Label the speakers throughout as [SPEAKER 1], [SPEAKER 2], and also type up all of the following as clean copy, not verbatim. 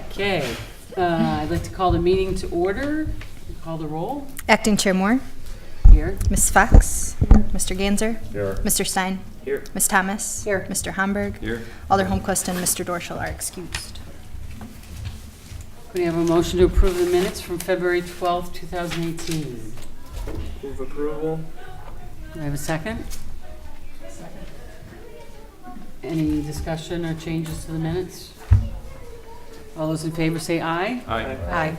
[SPEAKER 1] Okay, I'd like to call the meeting to order. Call the roll.
[SPEAKER 2] Acting Chair Moore,
[SPEAKER 1] Here.
[SPEAKER 2] Ms. Fox, Mr. Ganzer,
[SPEAKER 3] Here.
[SPEAKER 2] Mr. Stein,
[SPEAKER 3] Here.
[SPEAKER 2] Ms. Thomas,
[SPEAKER 1] Here.
[SPEAKER 2] Mr. Hamburg,
[SPEAKER 3] Here.
[SPEAKER 2] Alder Holmquist, and Mr. Dorschel are excused.
[SPEAKER 1] We have a motion to approve the minutes from February 12th, 2018.
[SPEAKER 3] Move approval.
[SPEAKER 1] Do I have a second? Second. Any discussion or changes to the minutes? All those in favor say aye.
[SPEAKER 3] Aye.
[SPEAKER 1] Aye.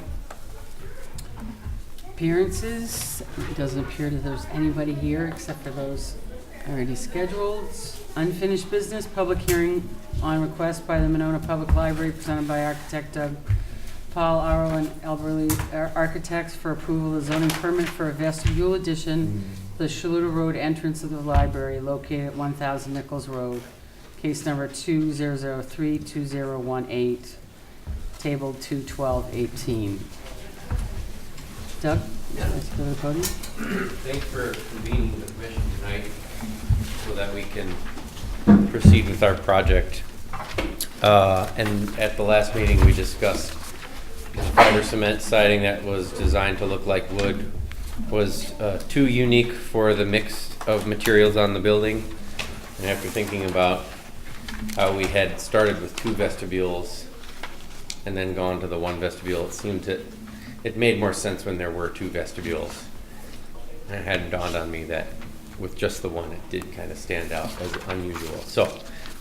[SPEAKER 1] Appearances, it doesn't appear that there's anybody here except for those already scheduled. Unfinished business, public hearing on request by the Monona Public Library presented by architect Doug Paul Arrow and Elderly Architects for approval of zoning permit for a vestibule addition to the Shaluta Road entrance of the library located at 1000 Nichols Road. Case number 2003-2018, tabled 2/12/18. Doug? Let's go to the podium.
[SPEAKER 4] Thanks for convening the commission tonight so that we can proceed with our project. And at the last meeting, we discussed fiber cement siding that was designed to look like wood was too unique for the mix of materials on the building. And after thinking about how we had started with 2 vestibules and then gone to the 1 vestibule, it seemed that it made more sense when there were 2 vestibules. And it hadn't dawned on me that with just the 1, it did kind of stand out as unusual. So,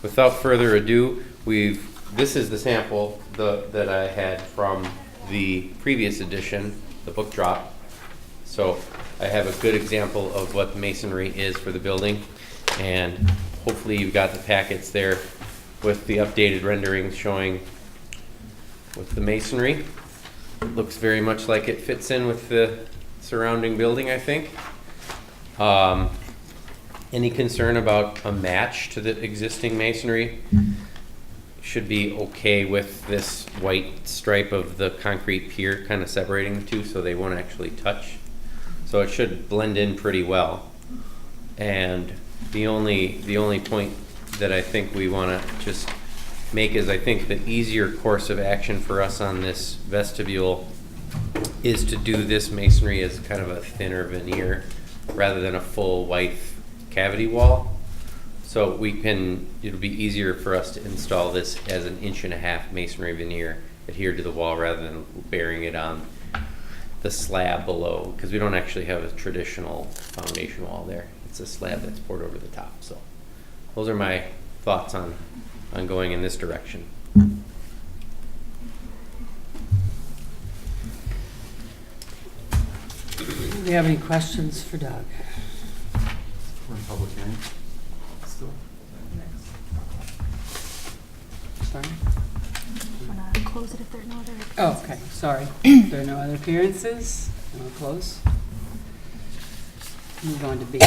[SPEAKER 4] without further ado, this is the sample that I had from the previous edition, the book drop. So, I have a good example of what masonry is for the building, and hopefully you've got the packets there with the updated renderings showing with the masonry. It looks very much like it fits in with the surrounding building, I think. Any concern about a match to the existing masonry should be okay with this white stripe of the concrete pier kind of separating the two so they won't actually touch. So it should blend in pretty well. And the only point that I think we want to just make is I think the easier course of action for us on this vestibule is to do this masonry as kind of a thinner veneer rather than a full white cavity wall. So it'll be easier for us to install this as an 1.5-inch masonry veneer adhered to the wall rather than bearing it on the slab below, because we don't actually have a traditional foundation wall there. It's a slab that's poured over the top. So those are my thoughts on going in this direction.
[SPEAKER 1] Do you have any questions for Doug?
[SPEAKER 3] We're in public hearing. Still.
[SPEAKER 1] Sorry?
[SPEAKER 2] Want to close it if there are no other?
[SPEAKER 1] Oh, okay, sorry. If there are no other appearances, we'll close. Move on to B.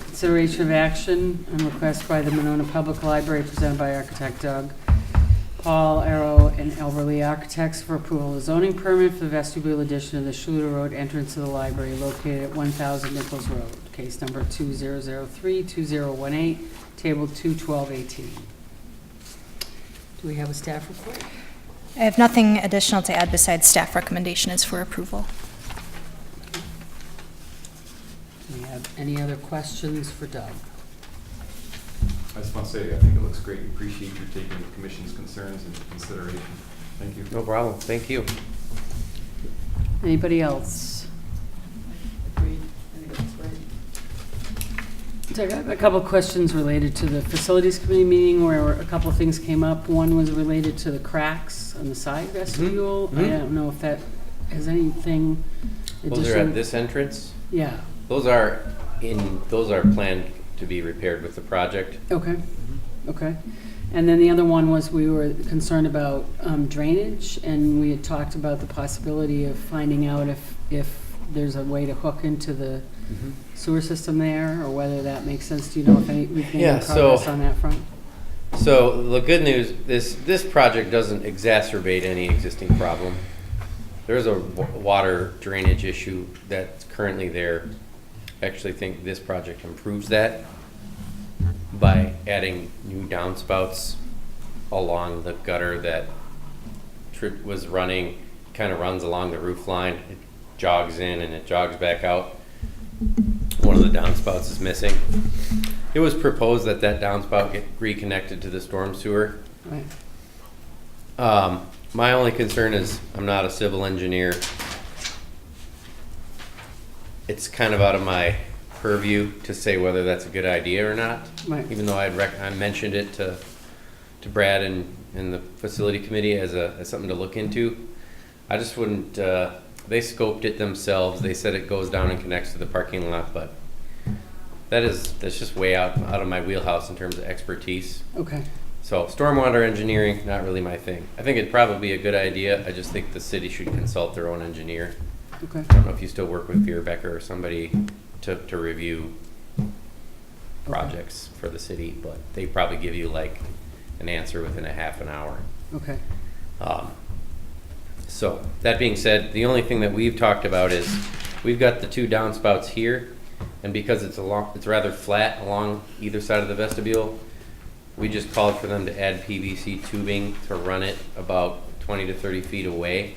[SPEAKER 1] Consideration of action on request by the Monona Public Library presented by architect Doug Paul Arrow and Elverly Architects for approval of zoning permit for the vestibule addition of the Shaluta Road entrance to the library located at 1000 Nichols Road. Case number 2003-2018, table 2/12/18. Do we have a staff report?
[SPEAKER 2] I have nothing additional to add besides staff recommendation is for approval.
[SPEAKER 1] Do we have any other questions for Doug?
[SPEAKER 3] I just want to say, I think it looks great. We appreciate you taking the commission's concerns into consideration. Thank you.
[SPEAKER 4] No problem. Thank you.
[SPEAKER 1] Anybody else? So I got a couple of questions related to the facilities committee meeting where a couple of things came up. One was related to the cracks on the side vestibule.
[SPEAKER 4] Mhm.
[SPEAKER 1] I don't know if that has anything
[SPEAKER 4] Those are
[SPEAKER 1] additional.
[SPEAKER 4] at this entrance.
[SPEAKER 1] Yeah,
[SPEAKER 4] Those are planned to be repaired with the project.
[SPEAKER 1] okay, okay. And then the other one was we were concerned about drainage, and we had talked about the possibility of finding out if there's a way to hook into the sewer system there, or whether that makes sense. Do you know if we've made
[SPEAKER 4] Yeah,
[SPEAKER 1] any progress on that front?
[SPEAKER 4] So the good news, this project doesn't exacerbate any existing problem. There's a water drainage issue that's currently there. I actually think this project improves that by adding new downspouts along the gutter that was running, kind of runs along the roof line. It jogs in and it jogs back out. One of the downspouts is missing. It was proposed that that downspout get reconnected to the storm sewer.
[SPEAKER 1] Right.
[SPEAKER 4] My only concern is I'm not a civil engineer. It's kind of out of my purview to say whether that's a good idea or not.
[SPEAKER 1] Right.
[SPEAKER 4] Even though I mentioned it to Brad and the facility committee as something to look into. I just wouldn't, they scoped it themselves. They said it goes down and connects to the parking lot, but that's just way out of my wheelhouse in terms of expertise.
[SPEAKER 1] Okay.
[SPEAKER 4] So stormwater engineering, not really my thing. I think it'd probably be a good idea. I just think the city should consult their own engineer.
[SPEAKER 1] Okay.
[SPEAKER 4] I don't know if you still work with Becker or somebody to review projects for the city, but they probably give you like an answer within a half an hour.
[SPEAKER 1] Okay.
[SPEAKER 4] So that being said, the only thing that we've talked about is we've got the two downspouts here, and because it's rather flat along either side of the vestibule, we just called for them to add PVC tubing to run it about 20 to 30 feet away,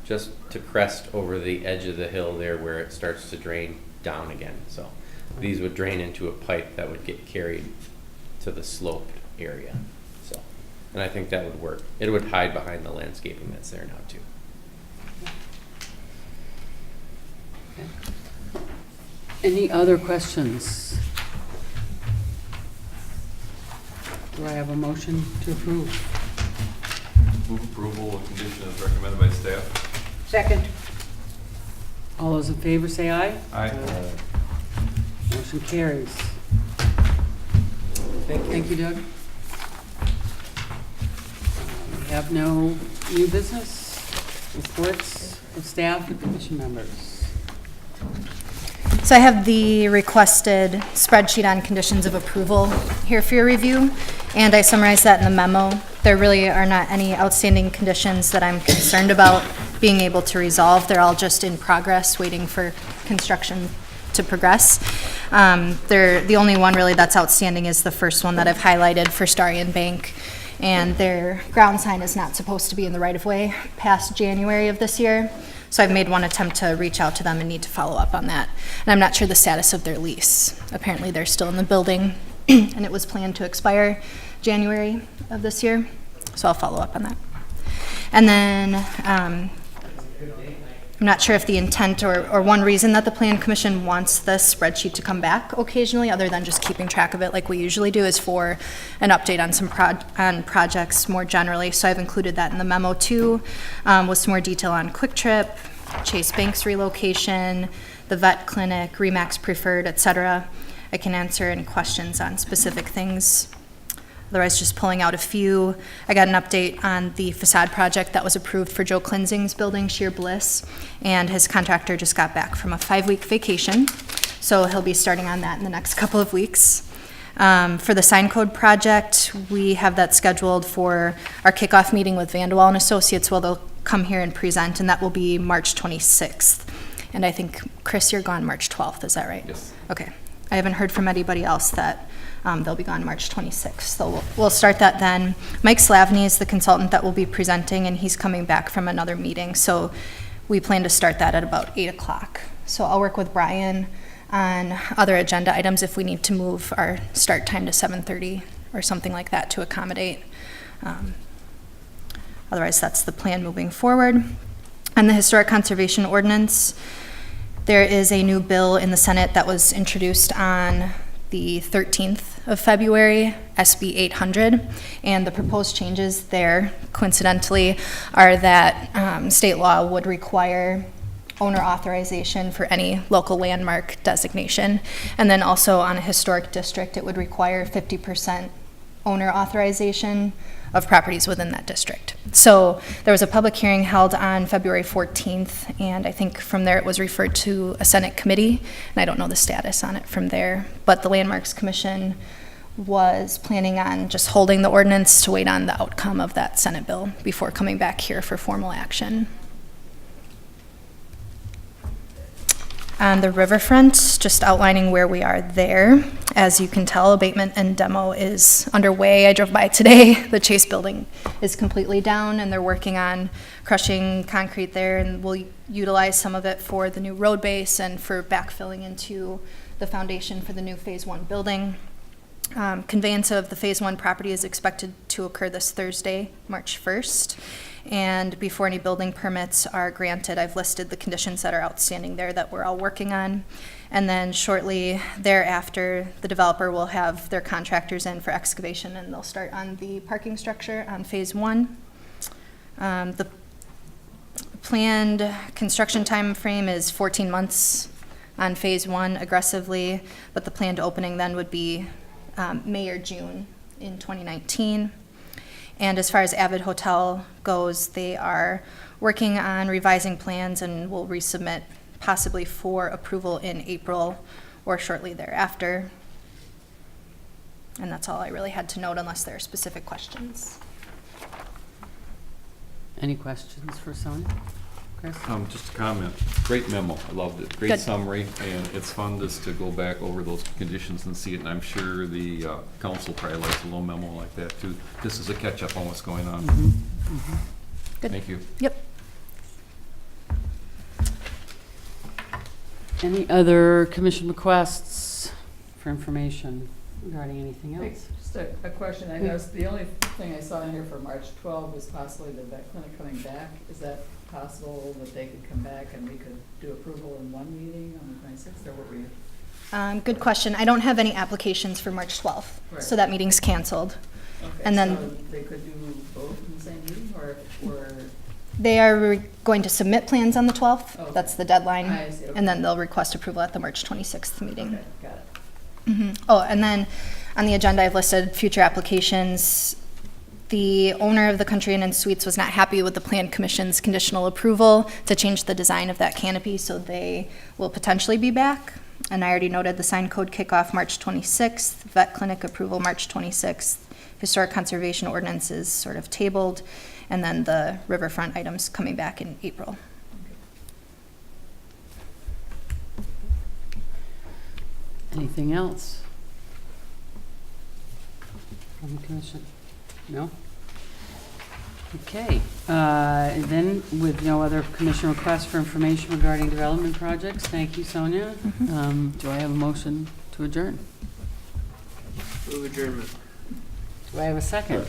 [SPEAKER 4] just to crest over the edge of the hill there where it starts to drain down again. So these would drain into a pipe that would get carried to the sloped area. So, and I think that would work. It would hide behind the landscaping that's there now too.
[SPEAKER 1] Any other questions? Do I have a motion to approve?
[SPEAKER 3] Move approval of condition as recommended by staff.
[SPEAKER 5] Second.
[SPEAKER 1] All those in favor say aye.
[SPEAKER 3] Aye.
[SPEAKER 1] Motion carries. Thank you, Doug. We have no new business, reports of staff and commission members.
[SPEAKER 2] So I have the requested spreadsheet on conditions of approval here for your review, and I summarized that in the memo. There really are not any outstanding conditions that I'm concerned about being able to resolve. They're all just in progress, waiting for construction to progress. The only one really that's outstanding is the first one that I've highlighted for Starion Bank, and their ground sign is not supposed to be in the right-of-way past January of this year. So I've made one attempt to reach out to them and need to follow up on that. And I'm not sure the status of their lease. Apparently they're still in the building and it was planned to expire January of this year. So I'll follow up on that. And then I'm not sure if the intent or one reason that the Plan Commission wants this spreadsheet to come back occasionally, other than just keeping track of it like we usually do, is for an update on some projects more generally. So I've included that in the memo too, with some more detail on Quick Trip, Chase Bank's relocation, the vet clinic, Remax Preferred, etc. I can answer any questions on specific things. Otherwise, just pulling out a few. I got an update on the facade project that was approved for Joe Klinzing's building, Sheer Bliss, and his contractor just got back from a 5-week vacation, so he'll be starting on that in the next couple of weeks. For the sign code project, we have that scheduled for our kickoff meeting with Vanderwall and Associates, where they'll come here and present, and that will be March 26th. And I think, Chris, you're gone March 12th, is that right?
[SPEAKER 3] Yes.
[SPEAKER 2] Okay. I haven't heard from anybody else that they'll be gone March 26th, so we'll start that then. Mike Slavny is the consultant that will be presenting, and he's coming back from another meeting, so we plan to start that at about 8 o'clock. So I'll work with Brian on other agenda items if we need to move our start time to 7:30 or something like that to accommodate. Otherwise, that's the plan moving forward. And the Historic Conservation Ordinance, there is a new bill in the Senate that was introduced on the 13th of February, SB 800, and the proposed changes there, coincidentally, are that state law would require owner authorization for any local landmark designation, and then also on a historic district, it would require 50% owner authorization of properties within that district. So there was a public hearing held on February 14th, and I think from there it was referred to a Senate committee, and I don't know the status on it from there. But the Landmarks Commission was planning on just holding the ordinance to wait on the outcome of that Senate bill before coming back here for formal action. On the riverfront, just outlining where we are there. As you can tell, abatement and demo is underway. I drove by today. The Chase building is completely down, and they're working on crushing concrete there, and we'll utilize some of it for the new road base and for backfilling into the foundation for the new Phase 1 building. Conveyance of the Phase 1 property is expected to occur this Thursday, March 1st. And before any building permits are granted, I've listed the conditions that are outstanding there that we're all working on. And then shortly thereafter, the developer will have their contractors in for excavation, and they'll start on the parking structure on Phase 1. The planned construction time frame is 14 months on Phase 1 aggressively, but the planned opening then would be May or June in 2019. And as far as Avid Hotel goes, they are working on revising plans and will resubmit possibly for approval in April or shortly thereafter. And that's all I really had to note unless there are specific questions.
[SPEAKER 1] Any questions for Sonia? Chris?
[SPEAKER 3] Just a comment. Great memo. I loved it. Great
[SPEAKER 2] Good.
[SPEAKER 3] summary, and it's fun just to go back over those conditions and see it. And I'm sure the council probably likes a little memo like that too. This is a catch-up on what's going on.
[SPEAKER 2] Good.
[SPEAKER 3] Thank you.
[SPEAKER 2] Yep.
[SPEAKER 1] Any other commission requests for information regarding anything
[SPEAKER 5] Hey,
[SPEAKER 1] else?
[SPEAKER 5] just a question, I noticed the only thing I saw in here for March 12 was possibly the vet clinic coming back. Is that possible that they could come back and we could do approval in one meeting on the 26th, or what were you?
[SPEAKER 2] Good question. I don't have any applications for March 12th,
[SPEAKER 5] Right.
[SPEAKER 2] so that meeting's canceled.
[SPEAKER 5] Okay,
[SPEAKER 2] And then-
[SPEAKER 5] so they could do both in the same meeting, or,
[SPEAKER 2] They are going to submit plans on the 12th.
[SPEAKER 5] Okay.
[SPEAKER 2] That's the deadline.
[SPEAKER 5] I see, okay.
[SPEAKER 2] And then they'll request approval at the March 26th meeting.
[SPEAKER 5] okay, got it.
[SPEAKER 2] Mhm. Oh, and then on the agenda, I've listed future applications. The owner of the Country Inn and Suites was not happy with the Plan Commission's conditional approval to change the design of that canopy, so they will potentially be back. And I already noted the sign code kickoff March 26th, vet clinic approval March 26th, historic conservation ordinance is sort of tabled, and then the riverfront items coming back in April.
[SPEAKER 1] Anything else? From the commission? No? Okay, then with no other commission requests for information regarding development projects, thank you, Sonia. Do I have a motion to adjourn?
[SPEAKER 6] Move adjournment.
[SPEAKER 1] Do I have a second?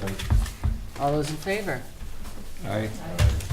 [SPEAKER 1] All those in favor?
[SPEAKER 3] Aye.
[SPEAKER 5] I-